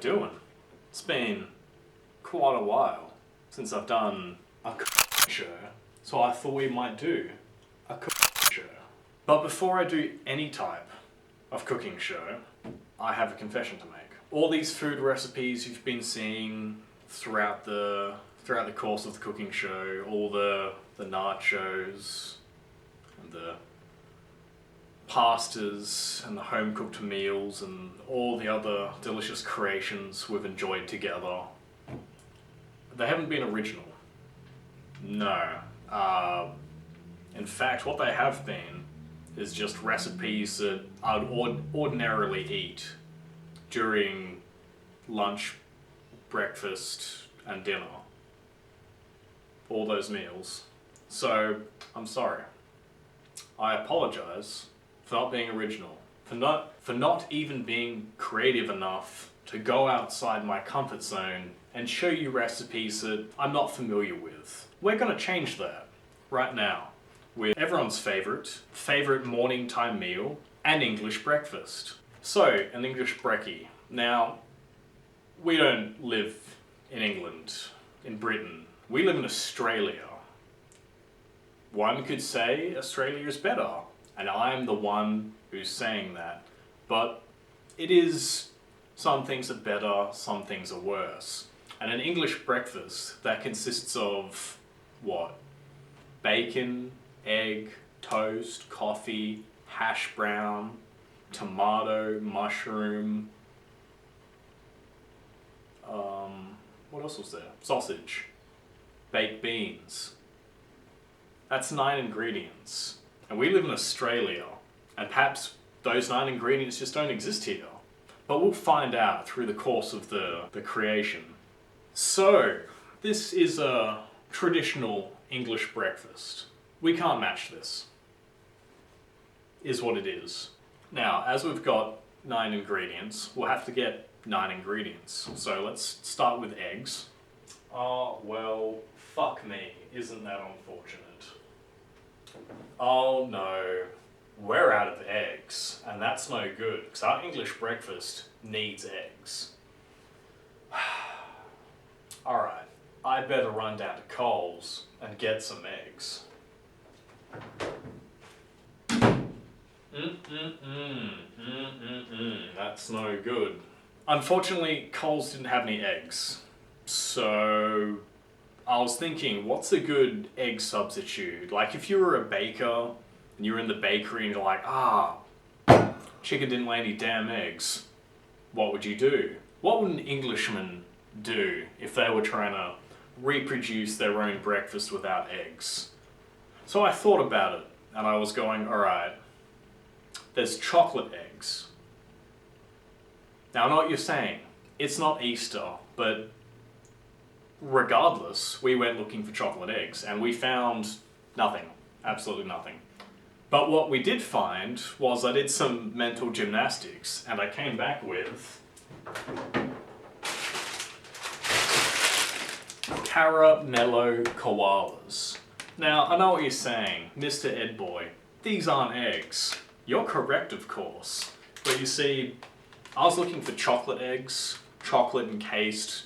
doing? It's been quite a while since I've done a show, so I thought we might do a show. But before I do any type of cooking show, I have a confession to make. All these food recipes you've been seeing throughout the course of the cooking show, all the nachos and the pastas and the home-cooked meals and all the other delicious creations we've enjoyed together, they haven't been original. No. In fact, what they have been is just recipes that I'd ordinarily eat during lunch, breakfast, and dinner. All those meals. So, I'm sorry. I apologize for not being original, for not even being creative enough to go outside my comfort zone and show you recipes that I'm not familiar with. We're gonna change that right now with everyone's favorite morning time meal, an English breakfast. So, an English Breaky. Now, we don't live in England, in Britain. We live in Australia. One could say Australia is better, and I'm the one who's saying that. But it is, some things are better, some things are worse. And an English breakfast that consists of, what? Bacon, egg, toast, coffee, hash brown, tomato, mushroom, what else was there? Sausage, baked beans. That's 9 ingredients. And we live in Australia, and perhaps those 9 ingredients just don't exist here. But we'll find out through the course of the creation. So, this is a traditional English breakfast. We can't match this. Is what it is. Now, as we've got 9 ingredients, we'll have to get 9 ingredients. So let's start with eggs. Oh, well, fuck me. Isn't that unfortunate? Oh no, we're out of eggs, and that's no good, because our English breakfast needs eggs. Alright, I better run down to Coles and get some eggs. That's no good. Unfortunately, Coles didn't have any eggs, so I was thinking, what's a good egg substitute? Like if you were a baker and you were in the bakery and you're like, chicken didn't lay any damn eggs, what would you do? What would an Englishman do if they were trying to reproduce their own breakfast without eggs? So I thought about it and I was going, alright, there's chocolate eggs. Now I know what you're saying, it's not Easter, but regardless, we went looking for chocolate eggs and we found nothing, absolutely nothing. But what we did find was I did some mental gymnastics and I came back with caramello koalas. Now, I know what you're saying, Mr. Ed Boy, these aren't eggs. You're correct, of course. But you see, I was looking for chocolate eggs, chocolate encased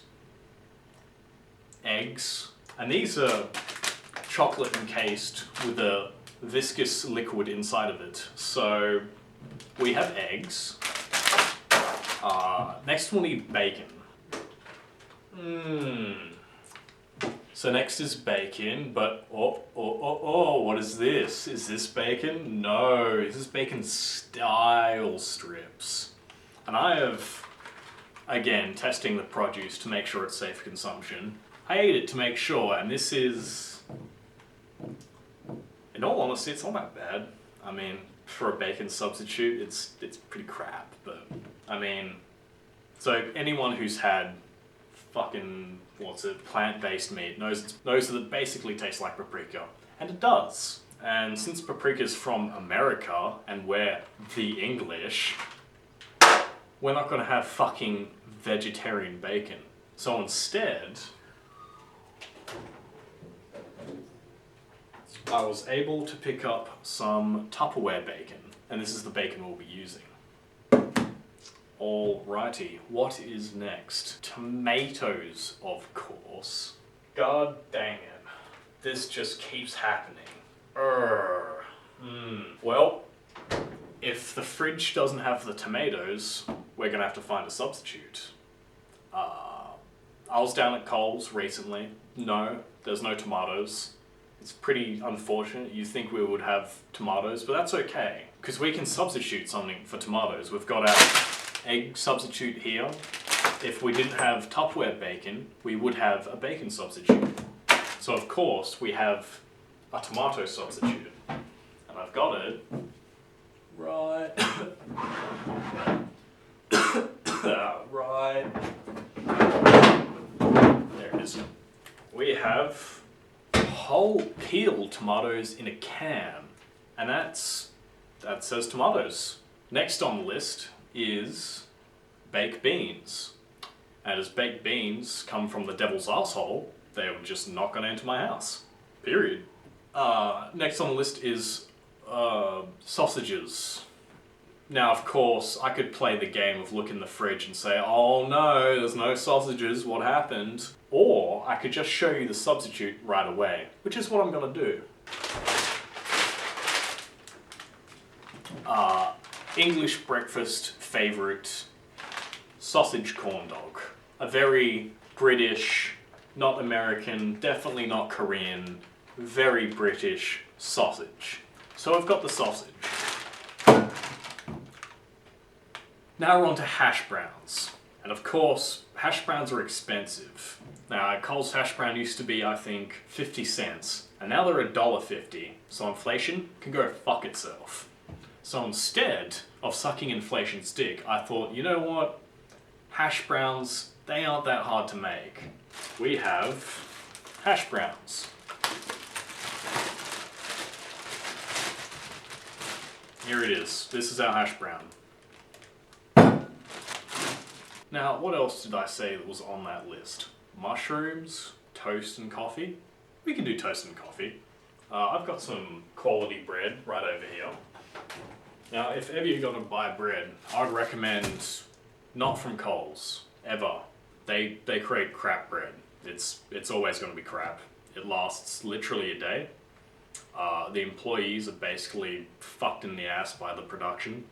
eggs, and these are chocolate encased with a viscous liquid inside of it. So we have eggs. Next we'll need bacon. So next is bacon, but what is this? Is this bacon? No, this is bacon style strips. And I have, again, testing the produce to make sure it's safe for consumption. I ate it to make sure, and this is, in all honesty, it's not that bad. I mean, for a bacon substitute, it's pretty crap, but, I mean, so anyone who's had fucking, plant-based meat knows that it basically tastes like paprika. And it does. And since paprika's from America, and we're the English, we're not gonna have fucking vegetarian bacon. So instead, I was able to pick up some Tupperware bacon, and this is the bacon we'll be using. Alrighty, what is next? Tomatoes, of course. God dang it. This just keeps happening. Well, if the fridge doesn't have the tomatoes, we're gonna have to find a substitute. I was down at Coles recently. No, there's no tomatoes. It's pretty unfortunate. You'd think we would have tomatoes, but that's okay, because we can substitute something for tomatoes. We've got our egg substitute here. If we didn't have Tupperware bacon, we would have a bacon substitute. So of course, we have a tomato substitute. And I've got it right... right... There it is. We have whole peeled tomatoes in a can. And that says tomatoes. Next on the list is baked beans. And as baked beans come from the devil's arsehole, they were just not gonna enter my house. Period. Next on the list is sausages. Now, of course, I could play the game of look in the fridge and say, oh no, there's no sausages, what happened? Or I could just show you the substitute right away, which is what I'm gonna do. English breakfast favourite, sausage corn dog. A very British, not American, definitely not Korean, very British sausage. So I've got the sausage. Now we're on to hash browns. And of course, hash browns are expensive. Now, a Coles hash brown used to be, I think, 50 cents. And now they're $1.50. So inflation can go fuck itself. So instead of sucking inflation's dick, I thought, you know what? Hash browns, they aren't that hard to make. We have hash browns. Here it is. This is our hash brown. Now, what else did I say that was on that list? Mushrooms, toast and coffee? We can do toast and coffee. I've got some quality bread right over here. Now, if ever you're gonna buy bread, I'd recommend not from Coles, ever. They create crap bread. It's always gonna be crap. It lasts literally a day. The employees are basically fucked in the ass by the production.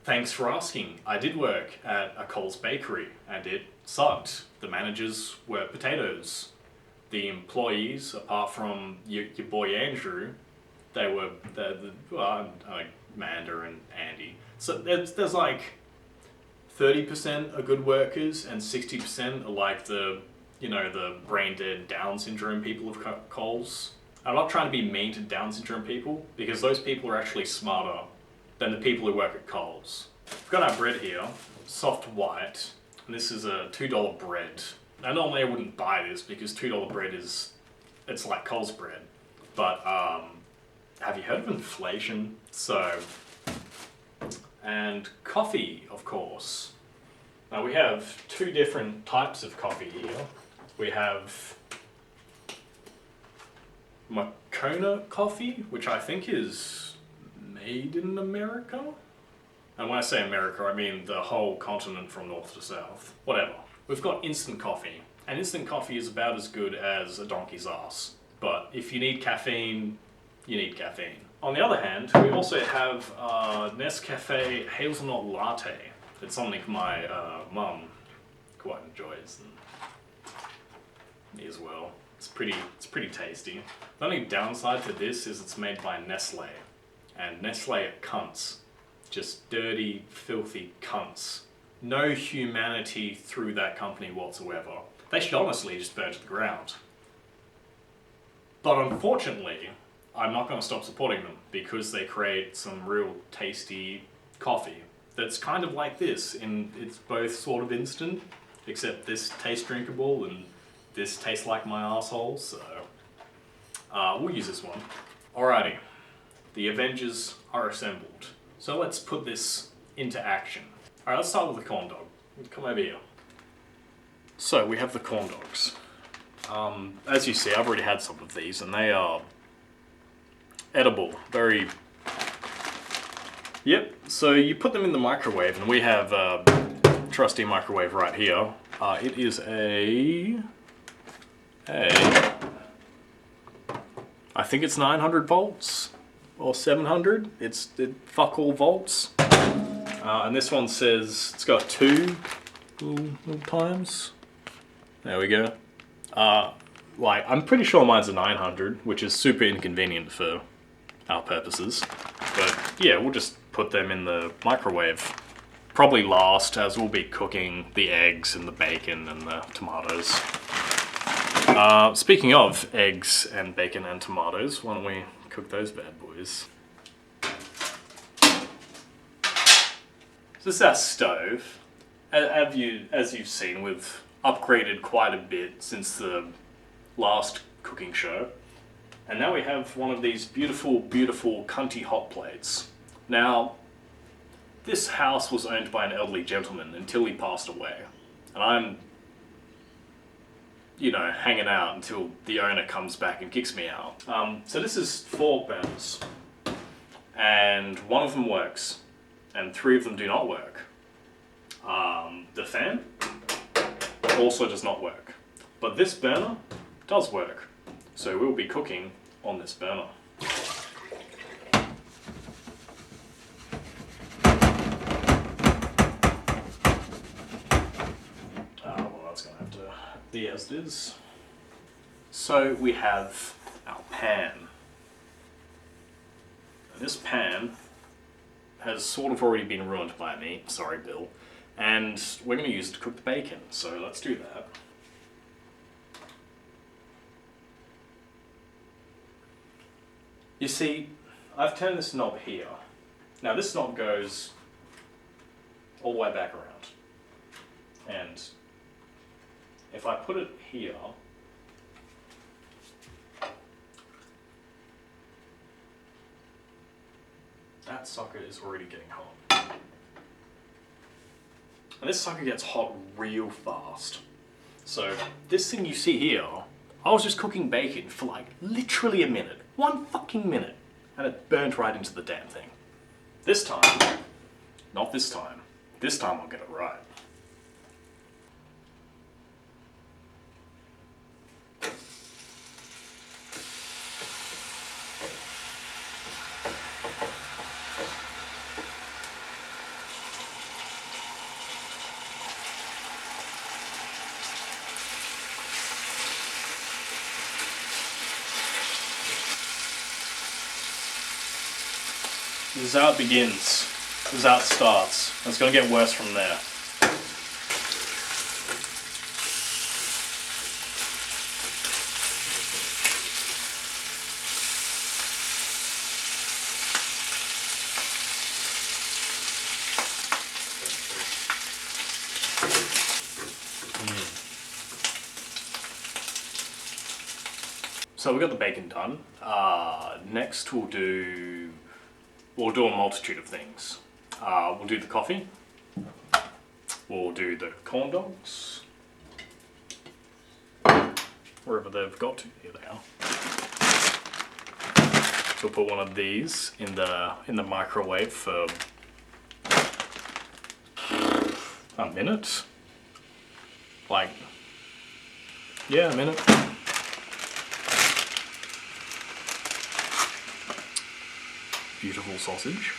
Thanks for asking. I did work at a Coles bakery and it sucked. The managers were potatoes. The employees, apart from your boy Andrew, they were Amanda and Andy. So there's like 30% are good workers and 60% are like the brain dead Down syndrome people of Coles. I'm not trying to be mean to Down syndrome people because those people are actually smarter than the people who work at Coles. We've got our bread here, soft white, and this is a $2 bread. Now normally I wouldn't buy this because $2 bread it's like Coles bread. But have you heard of inflation? So, and coffee, of course. Now we have two different types of coffee here. We have Kona Coffee, which I think is made in America. And when I say America, I mean the whole continent from north to south. Whatever. We've got instant coffee. And instant coffee is about as good as a donkey's ass. But if you need caffeine, you need caffeine. On the other hand, we also have Nescafe Hazelnut Latte. It's something my mum quite enjoys, and me as well. It's pretty tasty. The only downside to this is it's made by Nestle. And Nestle are cunts. Just dirty, filthy cunts. No humanity through that company whatsoever. They should honestly just burn to the ground. But unfortunately, I'm not going to stop supporting them because they create some real tasty coffee that's kind of like this, and it's both sort of instant, except this tastes drinkable and this tastes like my asshole, so we'll use this one. Alrighty, the Avengers are assembled. So let's put this into action. Alright, let's start with the corn dog. Come over here. So we have the corn dogs. As you see, I've already had some of these and they are edible. Very... Yep, so you put them in the microwave and we have trusty microwave right here. It is I think it's 900 volts or 700. It's fuck all volts. And this one says it's got 2 little times. There we go. Like, I'm pretty sure mine's a 900, which is super inconvenient for our purposes. But yeah, we'll just put them in the microwave. Probably last, as we'll be cooking the eggs and the bacon and the tomatoes. Speaking of eggs and bacon and tomatoes, why don't we cook those bad boys? So this is our stove. As you've seen, we've upgraded quite a bit since the last cooking show. And now we have one of these beautiful, beautiful cunty hot plates. Now, this house was owned by an elderly gentleman until he passed away. And I'm, you know, hanging out until the owner comes back and kicks me out. So this is 4 burners. And 1 of them works, and 3 of them do not work. The fan also does not work. But this burner does work. So we'll be cooking on this burner. Well, that's gonna have to be as it is. So we have our pan. And this pan has sort of already been ruined by me, sorry Bill, and we're going to use it to cook the bacon, so let's do that. You see, I've turned this knob here. Now this knob goes all the way back around, and if I put it here, that sucker is already getting hot. And this sucker gets hot real fast. So this thing you see here, I was just cooking bacon for like literally a minute. 1 fucking minute. And it burnt right into the damn thing. This time, not this time. This time I'll get it right. This is how it begins. This is how it starts. It's going to get worse from there. So we got the bacon done. Next we'll do a multitude of things. We'll do the coffee. We'll do the corn dogs. Wherever they've got to, here they are. So we'll put one of these in the microwave for a minute. Like, yeah, a minute. Beautiful sausage.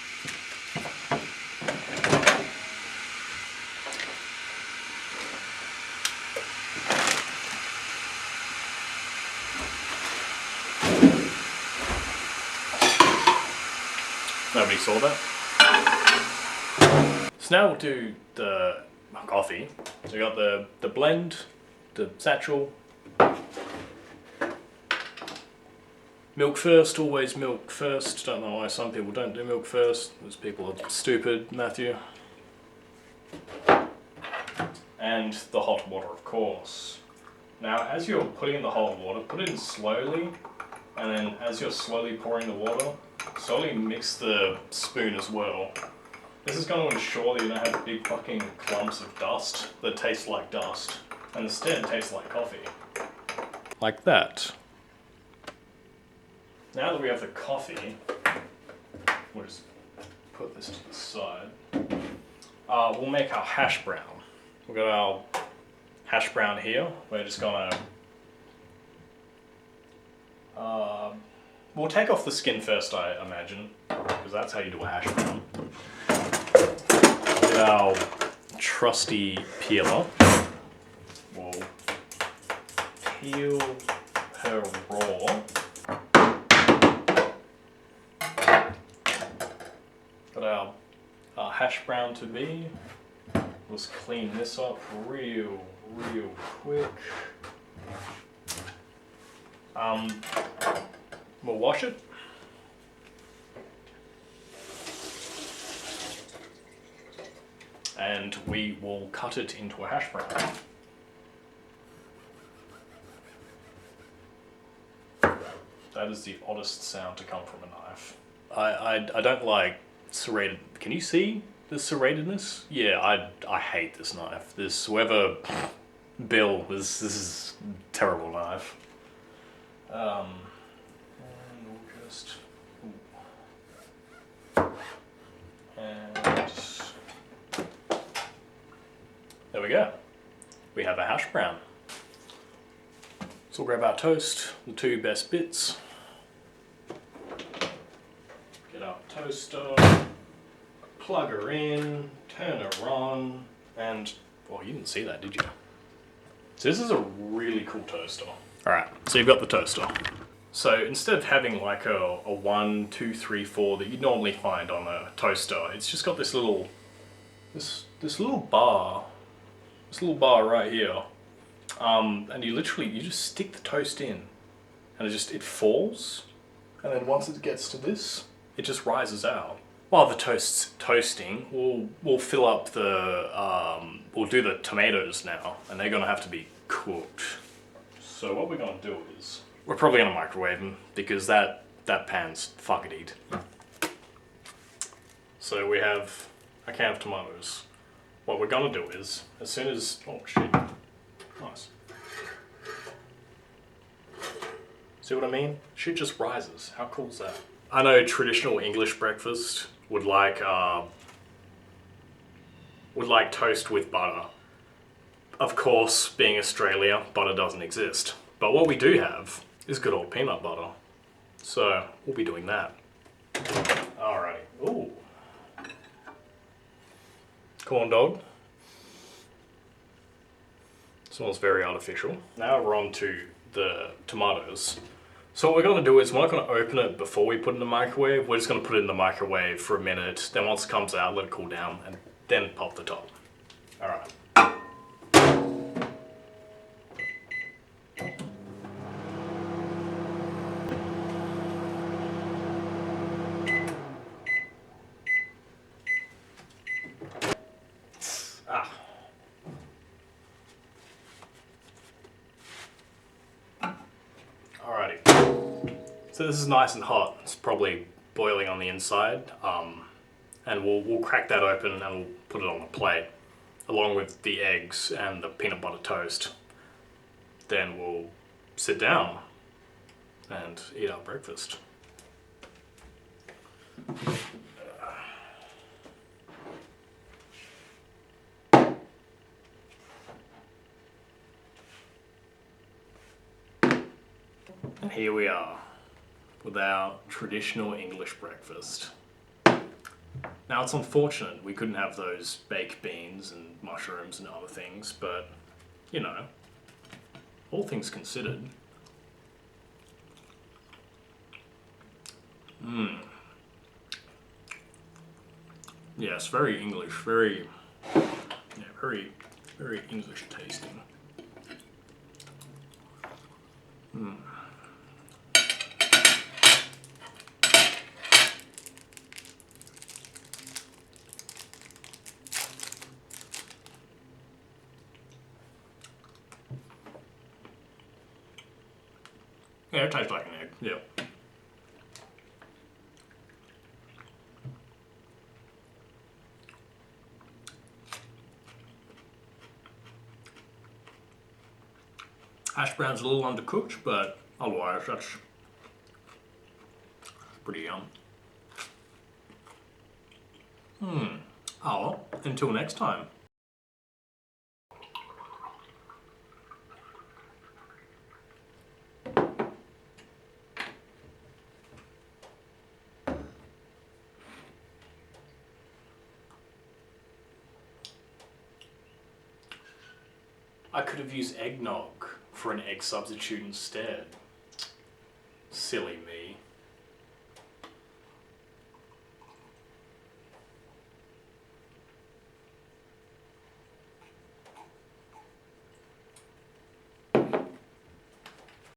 Nobody saw that. So now we'll do the coffee. So we got the blend, the satchel. Milk first, always milk first. Don't know why some people don't do milk first. Those people are stupid, Matthew. And the hot water, of course. Now, as you're putting in the hot water, put it in slowly, and then as you're slowly pouring the water, slowly mix the spoon as well. This is going to ensure that you don't have big fucking clumps of dust that taste like dust, and instead taste like coffee. Like that. Now that we have the coffee, we'll just put this to the side. We'll make our hash brown. We've got our hash brown here. We're just gonna we'll take off the skin first, I imagine, because that's how you do a hash brown. With our trusty peeler, we'll peel her raw. Got our hash brown to be. Let's clean this up real quick. We'll wash it. And we will cut it into a hash brown. That is the oddest sound to come from a knife. I don't like serrated. Can you see the serratedness? Yeah, I hate this knife. Whoever Bill, this is a terrible knife. And we'll just and there we go. We have a hash brown. So we'll grab our toast, the two best bits. Get our toaster, plug her in, turn her on, and, well, you didn't see that, did you? So this is a really cool toaster. Alright, so you've got the toaster. So instead of having like a 1, 2, 3, 4 that you'd normally find on a toaster, it's just got this little, this little bar right here. And you just stick the toast in, and it falls, and then once it gets to this, it just rises out. While the toast's toasting, we'll fill up we'll do the tomatoes now, and they're gonna have to be cooked. So what we're gonna do is, we're probably gonna microwave them, because that pan's fucking eat. So we have a can of tomatoes. What we're gonna do is, as soon as, oh shit, nice. See what I mean? Shit just rises. How cool is that? I know traditional English breakfast would like toast with butter. Of course, being Australia, butter doesn't exist. But what we do have is good old peanut butter. So we'll be doing that. Alrighty. Ooh. Corn dog. Smells very artificial. Now we're on to the tomatoes. So what we're going to do is, we're not going to open it before we put it in the microwave. We're just going to put it in the microwave for a minute. Then once it comes out, let it cool down, and then pop the top. Alright. Alrighty. So this is nice and hot. It's probably boiling on the inside. And we'll crack that open and we'll put it on the plate, along with the eggs and the peanut butter toast. Then we'll sit down and eat our breakfast. And here we are with our traditional English breakfast. Now it's unfortunate we couldn't have those baked beans and mushrooms and other things, but you know, all things considered. Yes, very English, very English tasting. Yeah, it tastes like an egg, yeah. Hash brown's a little undercooked, but otherwise that's pretty yum. Oh, well, until next time. I could have used eggnog for an egg substitute instead. Silly me.